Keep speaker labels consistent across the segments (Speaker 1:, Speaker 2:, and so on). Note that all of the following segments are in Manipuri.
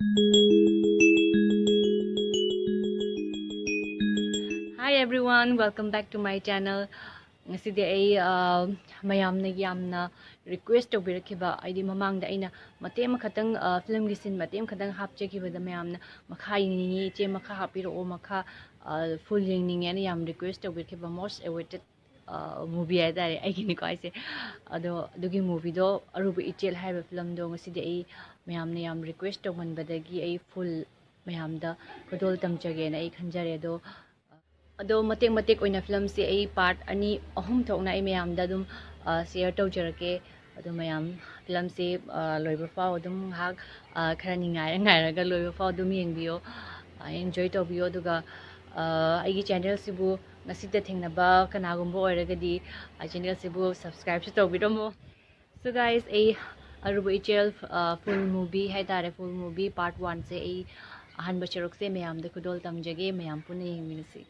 Speaker 1: Hi everyone, welcome back to my channel. Ngasidi ay mayamna yamna request tawbirakiba aidi mamangda aina matem khatang film gi sin matem khatang hapchekibada mayamna makha yingningi che makha hapiro o makha full yingningi ani yam request tawbirakiba most awaited movie ada ai gini ko aise ado dugi movie do Aruba Echel haiba film do ngasidi ai mayamna yam request tawmanbadagi ai full mayamda kodol tamjage na ai khanjare do ado matek oina film se ai part ani ahum thokna ai mayam da dum share tawjarake ado mayam film se loiba fa dum hak khara ningai raga loiba fa dum yengbiyo enjoy tawbiyo duga ai gi channel sibu ngasita thengnaba kanagumbo oiragadi channel sibu subscribe to tawbiromo. So guys, Aruba Echel full movie hai tare full movie part 1 se ai ahan bacharok se mayam da kudol tamjage mayam pune yengminasi.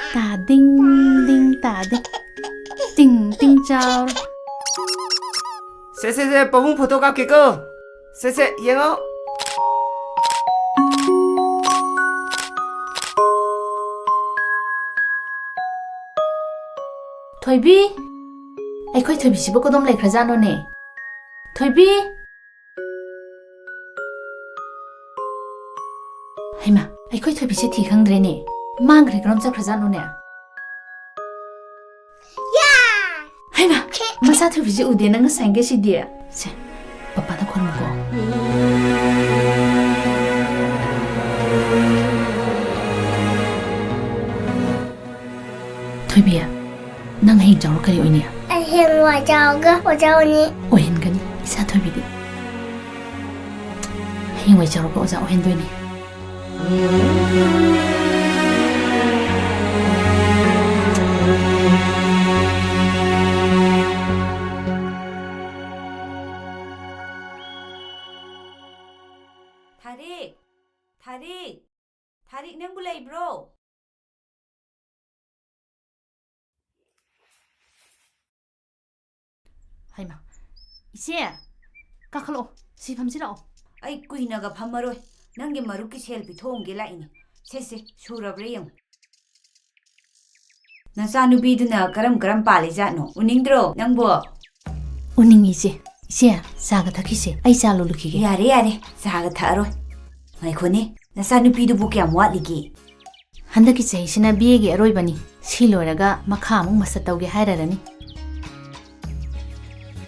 Speaker 2: Ta ding ding ta ding ding ding chao.
Speaker 3: Se, pabung photo ka kiko. Se, yengo.
Speaker 2: Thoibi, ai khoi thoibi sibo kodom lai khajano ne. Thoibi. Haima, ai khoi thoibi se thi khangdre ne. Mangre krom cha khajano ne. Haima, masa thoibi se ude nang sange si dia. Se, papa da khon ko. Thoibi, nang heng jaw kari oinia.
Speaker 4: Anh hiền ngoài chào nhỉ.
Speaker 2: Ohen gani, isa thoibi di. Heng wai jaw ko oja ohen doi ni.
Speaker 5: Tarik nang bulay bro.
Speaker 2: Haima, ise, kakhalo, si phamsira o.
Speaker 5: Ay kuina ga phamaroy. Nangi maruki selfie thongge la ini. Se surabre yang. Nasanu biduna karam pali jatno. Uningdro nangbo.
Speaker 2: Uning ise, saga thakise, ai cha lo lukhige.
Speaker 5: Yare, saga tharo. Ngai khone, nasanu bidu bu kyam watligi.
Speaker 2: Handaki chai sina biege aroi bani. Si loiraga makha amung masa tauge hairarani.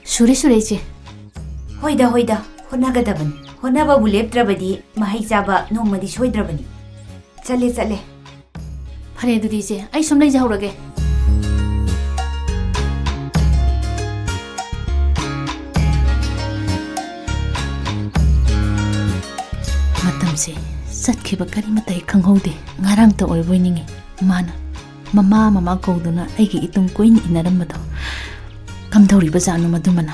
Speaker 2: Sure che.
Speaker 5: Hoida, honagadabani. Honaba bu leptrabadi mahai chaba nomadi soidrabani. Chale.
Speaker 2: Phare dudi che, ai somlai jaurage. Matamse satkiba kari matai khanghaude ngarang ta oiboi ningi mana mama kauduna aigi itung koin inaramado kamthori bazanu madumana.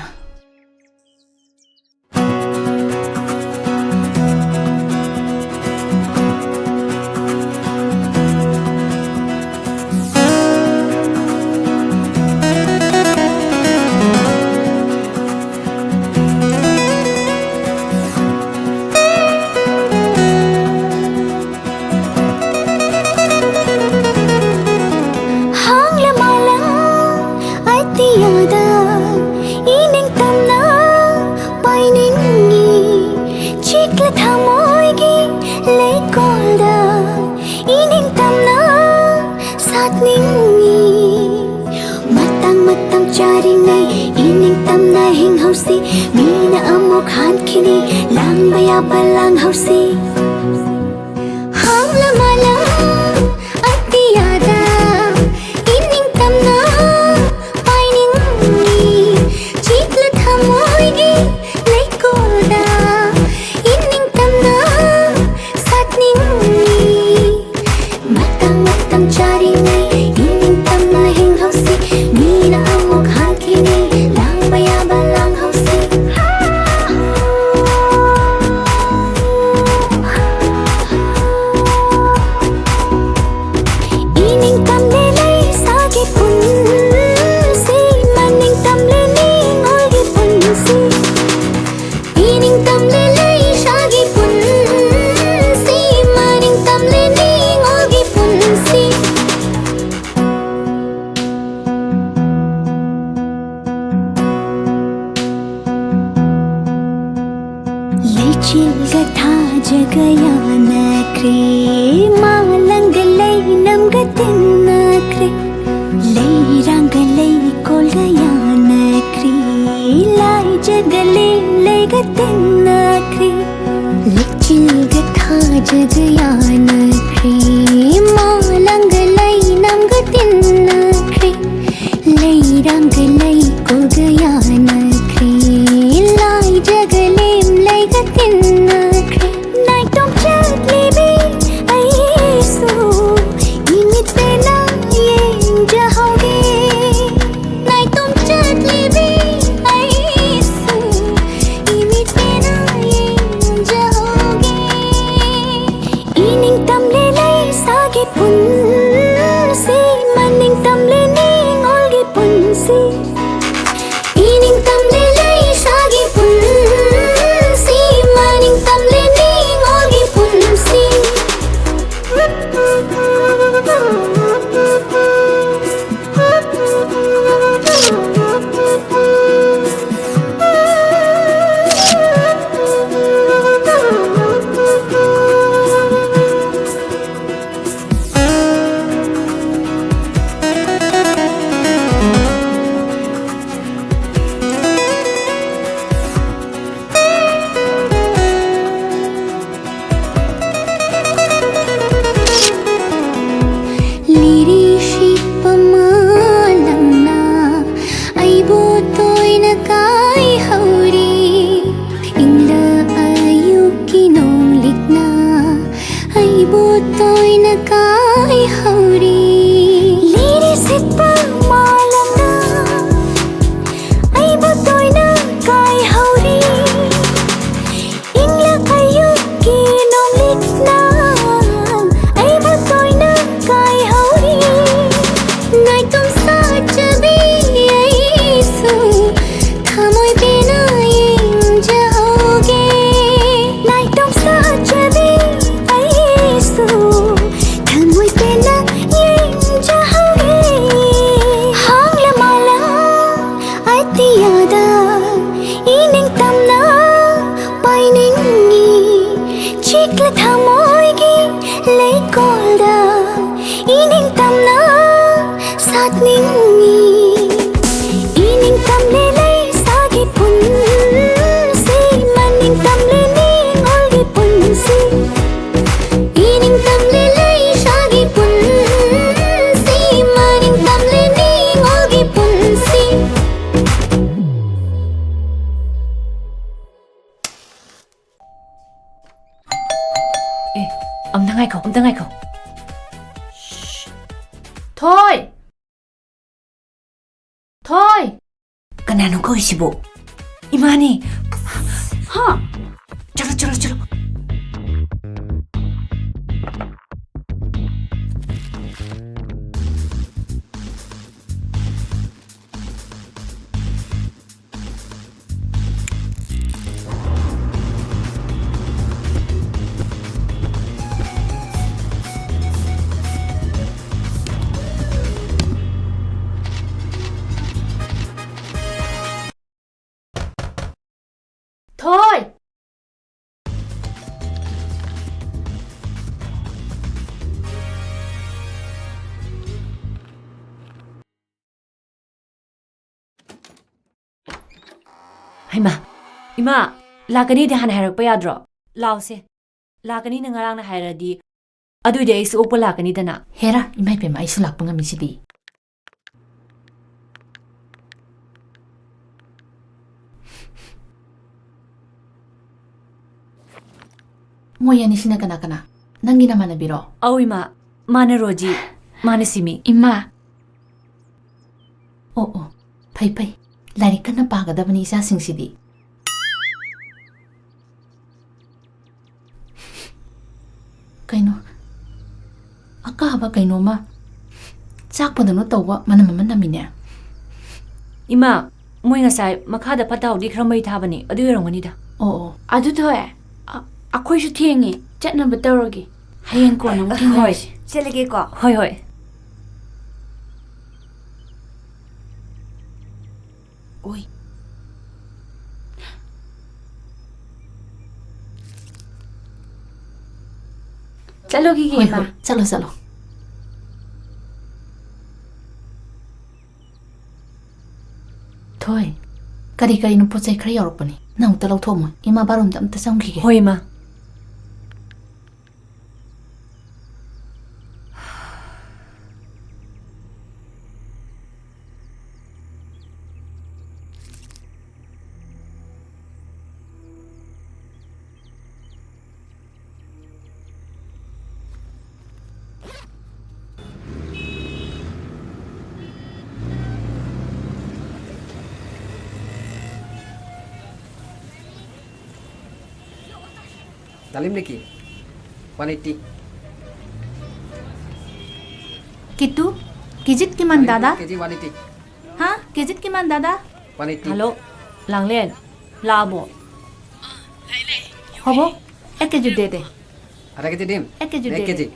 Speaker 6: ya balang hausi hang la malam ati yada ining tamna pining ni chitla thamoi gi leikoda ining tamna satning ni matang matang chari nei ining tamna hing hausi ni na amok hanki nei lang baya balang hausi ining tamle lai sagi punsi maning tamle ning olgi punsi ining tamle lai sagi punsi maning tamle ning olgi punsi leichil ga tha jagaya nakre malang lei nam ga tin nakre lei rang lei kol gaya nakre lai jagale lei ga tin nakre leichil ga tha jagaya nakre malang lei nam ga tin nakre lei rang lei kol gaya nakre lai jagale lei ga tin nakre nai tom chat libi ai su imit pe na ye jahoge nai tom chat libi ai su imit pe na ye jahoge ining tamle lai sagi punsi maning tamle ning olgi punsi ining tamle lai sagi punsi maning tamle ning olgi punsi liri shi pamalamna aibo toina kai hauri ingla ayuki nong likna aibo toina kai hauri liri shi pamalamna aibo toina kai hauri ingla ayuki nong likna aibo toina kai hauri nai tum sa chabi aisu thamoi bina ing jahoge nai tum sa chabi aisu thamoi bina ing jahoge hang la mala ati yada ining tamna pining ni chikla thamoi gi leikoda ining tamna satning ni ining tamle lai sagi punsi maning tamle ning olgi punsi ining tamle lai sagi punsi maning tamle ning olgi punsi
Speaker 1: Amta ngai ko thôi thôi
Speaker 5: kanano ko isibo
Speaker 1: imani
Speaker 5: ha chalo chalo chalo
Speaker 1: thôi Haima, ima, lakani de han harak pa yadro. ꯂꯥꯎꯁꯦ ꯂꯥꯛꯀꯅꯤ ꯅꯪ ꯉꯔꯥꯡꯅ ꯍꯥꯏꯔꯗꯤ ꯑꯗꯨꯏꯗꯤ ꯑꯩꯁꯨ ꯑꯣꯛꯄ ꯂꯥꯛꯀꯅꯤꯗꯅ
Speaker 2: ꯍꯦꯔꯥ ꯏꯃꯥ ꯏꯄꯦꯝꯃ ꯑꯩꯁꯨ ꯂꯥꯛꯄ ꯉꯝꯃꯤꯁꯤꯗꯤ ꯃꯣꯏ ꯑꯅꯤꯁꯤꯅ ꯀꯅꯥ ꯀꯅꯥ ꯅꯪꯒꯤ ꯅꯃꯥꯟꯅꯕꯤꯔꯣ
Speaker 1: ꯑꯧ ꯏꯃꯥ ꯃꯥꯅ ꯔꯣꯖꯤ ꯃꯥꯅ ꯁꯤꯃꯤ
Speaker 2: ꯏꯃꯥ ꯑꯣ ꯑꯣ ꯐꯩ ꯐꯩ ꯂꯥꯏꯔꯤꯛ ꯀꯟꯅ ꯄꯥꯒꯗꯕꯅꯤ ꯏꯆꯥꯁꯤꯡꯁꯤꯗꯤ ꯀꯩꯅꯣ ꯑꯀꯥꯕ ꯀꯩꯅꯣꯃ ꯆꯥꯛꯄꯗꯧꯅ ꯇꯧꯕ ꯃꯅꯝ ꯑꯃ ꯅꯝꯃꯤꯅꯦ
Speaker 1: ꯏꯃꯥ ꯃꯣꯏ ꯉꯁꯥꯏ ꯃꯈꯥꯗ ꯐꯠꯇ ꯍꯥꯎꯊꯤ ꯈꯔ ꯃꯩ ꯊꯥꯕꯅꯤ ꯑꯗꯨ ꯑꯣꯏꯔꯝꯒꯅꯤꯗ
Speaker 2: ꯑꯣ ꯑꯣ
Speaker 7: ꯑꯗꯨ ꯊꯣꯛꯑꯦ ꯑꯩꯈꯣꯏꯁꯨ ꯊꯦꯡꯉꯦ ꯆꯠꯅꯕ ꯇꯧꯔꯒꯦ ꯍꯌꯦꯡ ꯀꯣꯟꯅ ꯑꯃꯨꯛ ꯊꯦꯡꯅꯔꯁꯤ
Speaker 5: ꯆꯠꯂꯒꯦꯀꯣ
Speaker 1: ꯍꯣꯏ ꯍꯣꯏ
Speaker 7: ꯑꯣꯏ ꯆꯠꯂꯨꯈꯤꯒꯦ
Speaker 2: ꯍꯣꯏ
Speaker 7: ꯏꯃꯥ
Speaker 2: ꯍꯣꯏ ꯆꯠꯂꯣ ꯆꯠꯂꯣ ꯊꯣꯏ ꯀꯔꯤ ꯀꯔꯤꯅꯣ ꯄꯣꯠ ꯆꯩ ꯈꯔ ꯌꯥꯎꯔꯛꯄꯅꯤ ꯅꯪ ꯑꯃꯨꯛꯇ ꯂꯧꯊꯣꯛꯑꯝꯃꯣ ꯏꯃꯥ ꯕꯥꯔꯣꯝꯗ ꯑꯝꯇ ꯆꯪꯈꯤꯒꯦ
Speaker 1: ꯍꯣꯏ ꯏꯃꯥ
Speaker 3: Dalim niki 180
Speaker 2: किट्टू किजित किमान दादा
Speaker 3: kg 180
Speaker 2: हाँ किजित किमान दादा
Speaker 3: 180
Speaker 1: ꯍꯜꯂꯣ ꯂꯥꯡꯂꯦꯟ ꯂꯥꯛꯑꯕꯣ
Speaker 2: होबो एक केजी दे दे
Speaker 3: ada kg dim
Speaker 2: एक केजी
Speaker 3: 1
Speaker 2: दे
Speaker 3: kg
Speaker 2: दे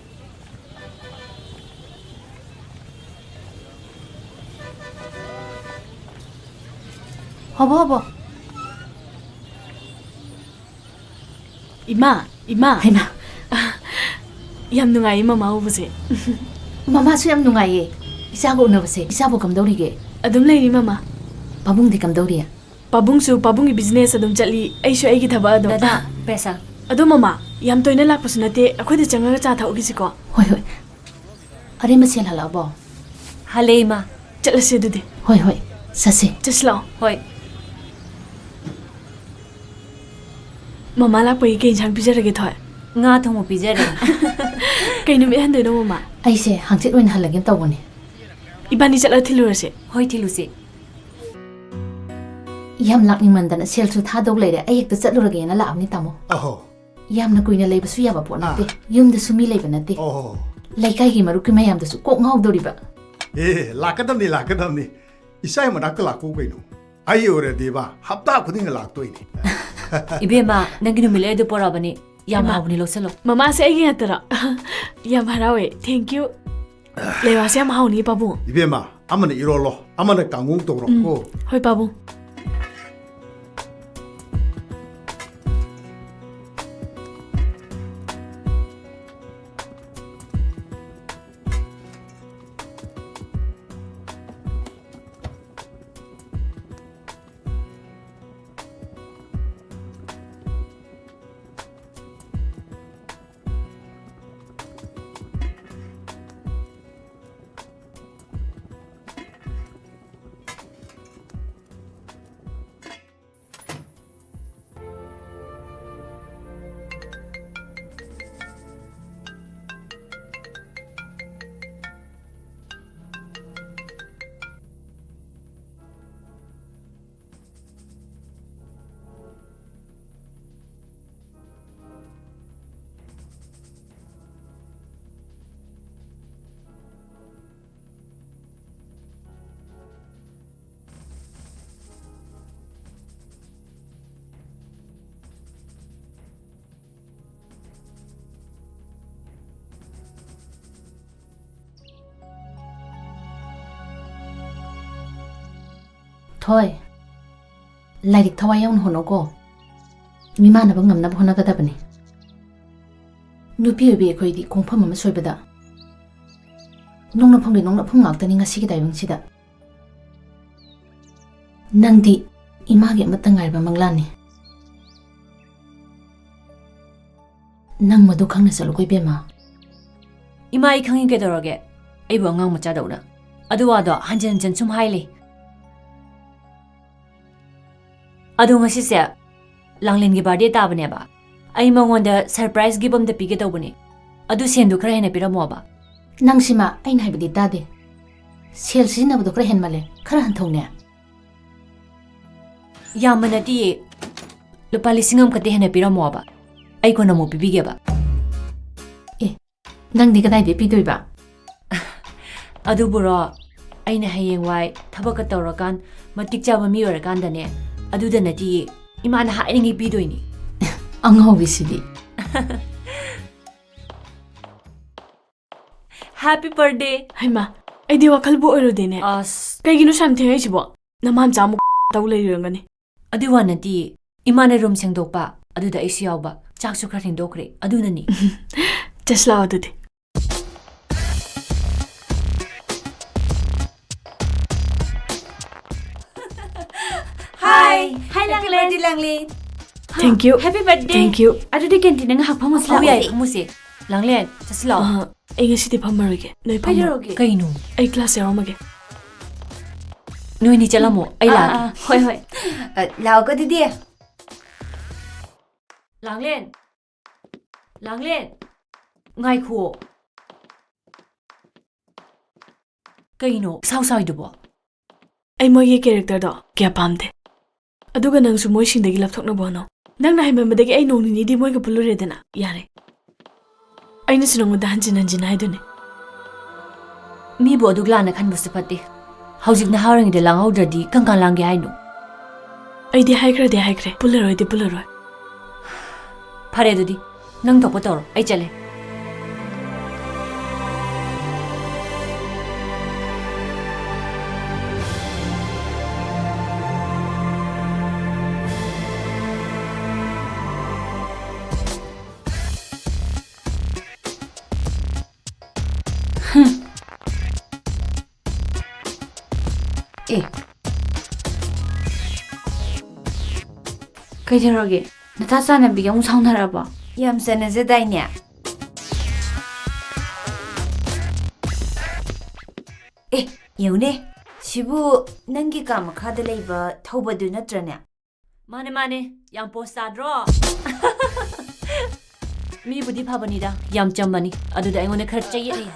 Speaker 2: होबो होबो
Speaker 7: 이마 이마
Speaker 2: हैमा
Speaker 7: ꯌꯥꯝ ꯅꯨꯡꯉꯥꯏꯌꯦ ꯃꯃꯥ ꯎꯕꯁꯦ
Speaker 2: ꯃꯃꯥꯁꯨ ꯌꯥꯝ ꯅꯨꯡꯉꯥꯏꯌꯦ ꯏꯆꯥꯒ ꯎꯅꯕꯁꯦ ꯏꯆꯥꯕꯨ ꯀꯝꯗꯧꯔꯤꯒꯦ
Speaker 7: ꯑꯗꯨꯝ ꯂꯩꯔꯤ ꯃꯃꯥ
Speaker 2: ꯄꯥꯕꯨꯡꯗꯤ ꯀꯝꯗꯧꯔꯤ
Speaker 7: ꯄꯥꯕꯨꯡꯁꯨ ꯄꯥꯕꯨꯡꯒꯤ ꯕꯤꯖꯤꯅꯦꯁ ꯑꯗꯨꯝ ꯆꯠꯂꯤ ꯑꯩꯁꯨ ꯑꯩꯒꯤ ꯊꯕꯛ ꯑꯗꯨꯝ
Speaker 1: ꯗꯗꯥ ꯄꯩꯁꯥ
Speaker 7: ꯑꯗꯣ ꯃꯃꯥ ꯌꯥꯝ ꯇꯣꯏꯅ ꯂꯥꯛꯄꯁꯨ ꯅꯠꯇꯦ ꯑꯩꯈꯣꯏꯗ ꯆꯪꯉꯒ ꯆꯥ ꯊꯛꯎꯈꯤꯁꯤꯀꯣ
Speaker 2: ꯍꯣꯏ ꯍꯣꯏ ꯑꯔꯦꯝꯕ ꯁꯦꯜ ꯍꯜꯂꯛꯑꯕꯣ
Speaker 1: ꯍꯜꯂꯦ ꯏꯃꯥ
Speaker 7: ꯆꯠꯂꯁꯤ ꯑꯗꯨꯗꯤ
Speaker 2: ꯍꯣꯏ ꯍꯣꯏ ꯆꯠꯁꯤ
Speaker 7: ꯆꯠꯁꯤ ꯂꯥꯛꯑꯣ
Speaker 1: ꯍꯣꯏ
Speaker 7: ꯃꯃꯥ ꯂꯥꯛꯄꯒꯤ ꯀꯩ ꯏꯟꯁꯥꯡ ꯄꯤꯖꯔꯒꯦ ꯊꯣꯏ
Speaker 1: ꯉꯥ ꯊꯣꯡꯕ ꯄꯤꯖꯔꯦ
Speaker 7: ꯀꯩ ꯅꯨꯃꯤꯠ ꯍꯟꯗꯣꯏꯅꯣ ꯃꯃꯥ
Speaker 2: ꯑꯩꯁꯦ ꯍꯥꯡꯆꯤꯠ ꯑꯣꯏꯅ ꯍꯜꯂꯒꯦ ꯇꯧꯕꯅꯤ
Speaker 7: ꯏꯕꯥꯅꯤ ꯆꯠꯂ ꯊꯤꯜꯂꯨꯔꯁꯦ
Speaker 1: ꯍꯣꯏ ꯊꯤꯜꯂꯨꯁꯤ
Speaker 2: ꯌꯥꯝ ꯂꯥꯛꯅꯤꯡꯃꯟꯗꯅ ꯁꯦꯜꯁꯨ ꯊꯥꯗꯧ ꯂꯩꯔꯦ ꯑꯩ ꯍꯦꯛꯇ ꯆꯠꯂꯨꯔꯒꯦꯅ ꯂꯥꯛꯑꯕꯅꯤ ꯇꯥꯃꯣ
Speaker 8: ꯑꯍꯣ
Speaker 2: ꯌꯥꯝꯅ ꯀꯨꯏꯅ ꯂꯩꯕꯁꯨ ꯌꯥꯕ ꯄꯣꯠ ꯅꯠꯇꯦ ꯌꯨꯝꯗꯁꯨ ꯃꯤ ꯂꯩꯕ ꯅꯠꯇꯦ
Speaker 8: ꯑꯣ
Speaker 2: ꯂꯩꯀꯥꯏꯒꯤ ꯃꯔꯨꯞꯀꯤ ꯃꯌꯥꯝꯗꯁꯨ ꯀꯣꯛ ꯉꯥꯎꯗꯧꯔꯤꯕ
Speaker 8: ꯂꯥꯛꯀꯗꯕꯅꯤ ꯂꯥꯛꯀꯗꯕꯅꯤ ꯏꯁꯥ ꯃꯅꯥꯛꯇ ꯂꯥꯛꯄꯨ ꯀꯩꯅꯣ ꯑꯩ ꯑꯣꯏꯔꯗꯤꯕ ꯍꯞꯇꯥ ꯈꯨꯗꯤꯡꯒ ꯂꯥꯛꯇꯣꯏꯅꯤ
Speaker 1: ꯏꯕꯦꯝꯃ ꯅꯪꯒꯤ ꯅꯨꯃꯤꯠ ꯂꯩꯗꯨ ꯄꯣꯔꯛꯑꯕꯅꯤ ꯌꯥꯝ
Speaker 7: ꯏꯃꯥ.
Speaker 1: ꯍꯥꯎꯕꯅꯤ ꯂꯧꯁꯜꯂꯣ
Speaker 7: ꯃꯃꯥꯁꯦ ꯑꯩꯒꯤ ꯉꯥꯛꯇꯔꯣ ꯌꯥꯝ ꯍꯔꯥꯎꯋꯦ ꯊꯦꯡꯛ ꯌꯨ ꯂꯩꯋꯥꯁꯦ ꯌꯥꯝ ꯍꯥꯎꯅꯤ ꯄꯥꯕꯨꯡ
Speaker 8: 이베마 아마는 이rol로 아마는 강공도 그렇고
Speaker 7: ꯍꯣꯏ ꯄꯥꯕꯨꯡ
Speaker 2: ꯊꯣꯏ ꯂꯥꯏꯔꯤꯛ ꯊꯋꯥꯏ ꯌꯥꯎꯅ ꯍꯣꯠꯅꯧꯀꯣ ꯃꯤꯃꯥꯟꯅꯕ ꯉꯝꯅꯕ ꯍꯣꯠꯅꯒꯗꯕꯅꯤ ꯅꯨꯄꯤ ꯑꯣꯏꯕꯤ ꯑꯩꯈꯣꯏꯗꯤ ꯈꯣꯡꯐꯝ ꯑꯃ ꯁꯣꯏꯕꯗ ꯅꯣꯡꯅꯐꯝꯒꯤ ꯅꯣꯡꯅꯐꯝ ꯉꯥꯛꯇꯅꯤ ꯉꯁꯤꯒꯤ ꯇꯥꯏꯕꯪꯁꯤꯗ ꯅꯪꯗꯤ ꯏꯃꯥꯒꯤ ꯑꯃꯠꯇ ꯉꯥꯏꯔꯕ ꯃꯪꯂꯥꯟꯅꯤ Nang madu khang na chalu koi bema.
Speaker 1: Ima I khangi ke dorage. Ai bo ngang macha dauna. Adu wa do hanjan jan sum haile. Adu ngasi se Langlin gi birthday ta bane ba. Ai mangonda surprise gi bom da pige to bane. Adu sendu khara hena piramo ba.
Speaker 2: Nang sima ai nai bidi ta de. Sel si na bu kra hen male khara han thong ne.
Speaker 1: Yamana ti lupa lisingam kate hena piramo ba. Ai ko na mo pibige ba.
Speaker 2: Nang di kadai de pi doi ba.
Speaker 1: Adu buro aina hayeng wai thabak ka tawrakan matik chaba mi orakan dane. Adu da nati imana hairingi pi doi ni.
Speaker 2: Angho bi sidi.
Speaker 1: Happy birthday.
Speaker 7: Haima, ai di wakal bu oiro dene.
Speaker 1: As
Speaker 7: Kay gino siyang tingay sibo. Naman sa mo tau lay yung gani.
Speaker 1: adu wa nati imana room sengdok pa. Adu da isi yaw ba. Chak su khra hindokre. Adu na ni.
Speaker 7: Just lao adu di.
Speaker 5: Hi.
Speaker 1: Hi
Speaker 5: Happy birthday Langlin.
Speaker 7: Thank you.
Speaker 1: Happy birthday.
Speaker 7: Thank you.
Speaker 1: Adu di canteen nga hak phamus la. Ay phamusi. Langlen, saslo.
Speaker 7: Ay nga sidi pamaroge. Noy pamaro.
Speaker 1: Kainu.
Speaker 7: Ay class yaro mage.
Speaker 1: Noi ni chalamo. Ay la.
Speaker 5: Hoi hoi. Lao ko didi.
Speaker 1: Langlen. Langlen. Ngai khuo. Kainu, sao sao idu bo.
Speaker 7: Ay moye character do kya pamde. Aduga nang su moy sindagi lapthok na bono. Nang na himba madagi ay nong ni di moy ka pulure dena. Yare. Ay na sinong da hanjin hanjin ay dune.
Speaker 1: Mi bo dugla na khan busu pati. Haujik na hawring de lang audradi kang lang ge hainu.
Speaker 7: Ay di haikra de haikre. Pularoy de pularoy.
Speaker 1: Phare dudi. Nang thokpa tor. Ai chale.
Speaker 5: Kaijarage. Natasha na bigyan mo sauna raba. Yam sana zaday niya. Yune. Shibu nangi ka makada layba thawba du natranya.
Speaker 1: Mane mane. Yang posta draw. Mi budi phabani da. Yam chammani. Adu da ngone khar chayi ni.